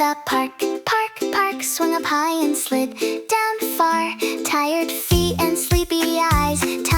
the park. Park, park, swung up high and slid down far. Tired feet and sleepy eyes.